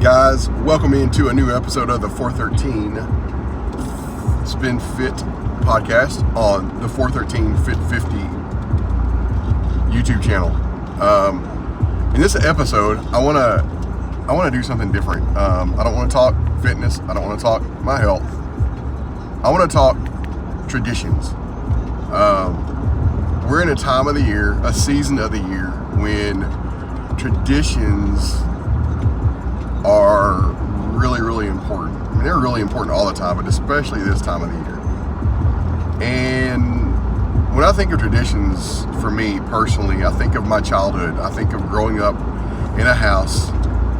Guys, welcome into a new episode of the 413 Spin Fit podcast on the 413 Fit 50 YouTube channel. In this episode, I want to do something different. I don't want to talk fitness. I don't want to talk my health. I want to talk traditions. We're in a time of the year, a season of the year when traditions are really important. I mean, they're really important all the time, but especially this time of the year. And when I think of traditions, for me personally, I think of my childhood. I think of growing up in a house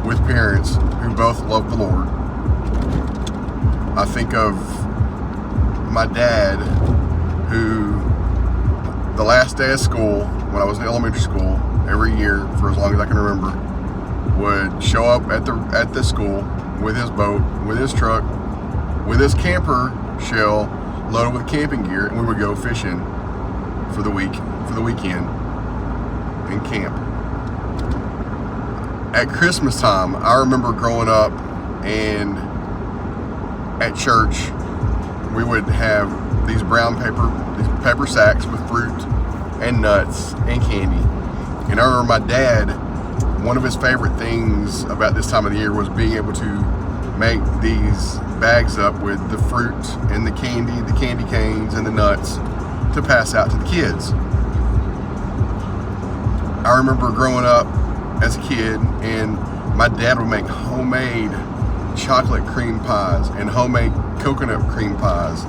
with parents who both love the Lord. I think of my dad, who the last day of school, when I was in elementary school, every year for as long as I can remember, would show up at the school with his boat, with his truck, with his camper shell loaded with camping gear, and we would go fishing for the weekend and camp. At Christmas time, I remember growing up, and at church we would have these paper sacks with fruit and nuts and candy. And I remember my dad, one of his favorite things about this time of the year was being able to make these bags up with the fruit and the candy canes and the nuts to pass out to the kids. I remember growing up as a kid, and my dad would make homemade chocolate cream pies and homemade coconut cream pies.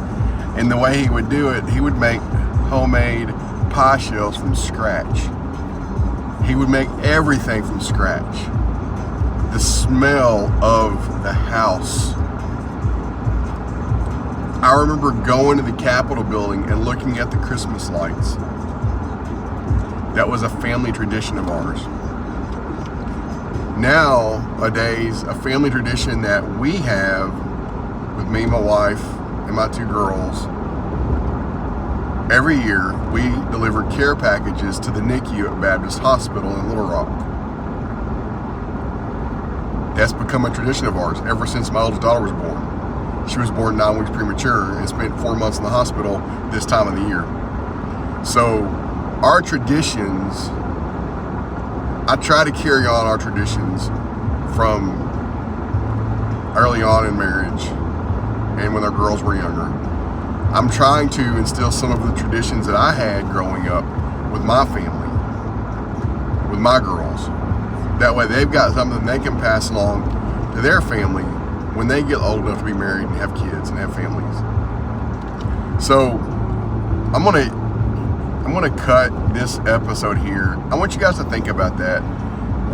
And the way he would do it, he would make homemade pie shells from scratch. He would make everything from scratch. The smell of the house. I remember going to the Capitol building and looking at the Christmas lights. That was a family tradition of ours. Nowadays, a family tradition that we have with me, my wife, and my two girls, every year we deliver care packages to the NICU at Baptist Hospital in Little Rock. That's become a tradition of ours ever since my oldest daughter was born. She was born 9 weeks premature and spent 4 months in the hospital this time of the year. So our traditions, I try to carry on our traditions from early on in marriage and when our girls were younger. I'm trying to instill some of the traditions that I had growing up with my family, with my girls. That way they've got something they can pass along to their family when they get old enough to be married and have kids and have families. So I'm gonna cut this episode here. I want you guys to think about that.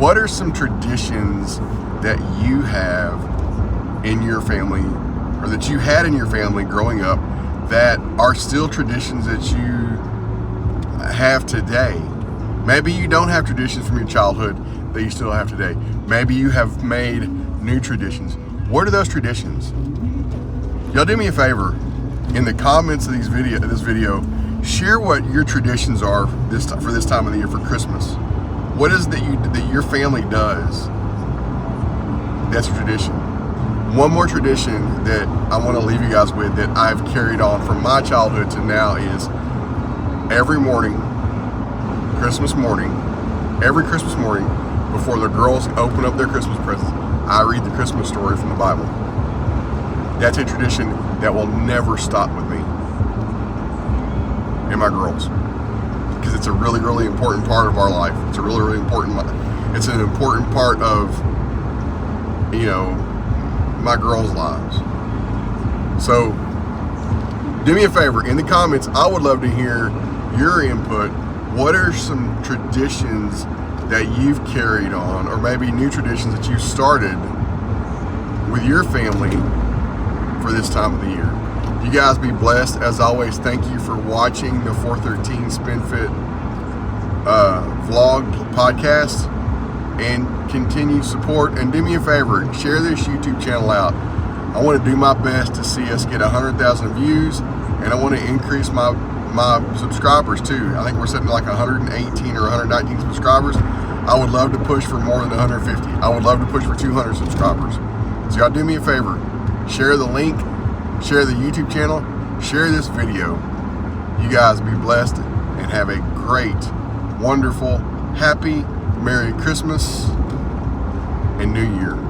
What are some traditions that you have in your family, or that you had in your family growing up, that are still traditions that you have today? Maybe you don't have traditions from your childhood that you still have today. Maybe you have made new traditions. What are those traditions? Y'all do me a favor, in the comments of this video, share what your traditions are for this time of the year, for Christmas. What is that your family does that's a tradition? One more tradition that I want to leave you guys with that I've carried on from my childhood to now is every Christmas morning, before the girls open up their Christmas presents, I read the Christmas story from the Bible. That's a tradition that will never stop with me and my girls, because it's a really important part of our life. It's an important part of, my girls' lives. So do me a favor, in the comments, I would love to hear your input. What are some traditions that you've carried on, or maybe new traditions that you started with your family for this time of the year? You guys be blessed. As always, thank you for watching the 413 SpinFit vlog podcast, and continue support. And do me a favor, share this YouTube channel out. I want to do my best to see us get 100,000 views, and I want to increase my subscribers too. I think we're sitting at like 118 or 119 subscribers. I would love to push for more than 150. I would love to push for 200 subscribers. So y'all do me a favor, share the link, share the YouTube channel, share this video. You guys be blessed and have a great, wonderful, happy, Merry Christmas and New Year.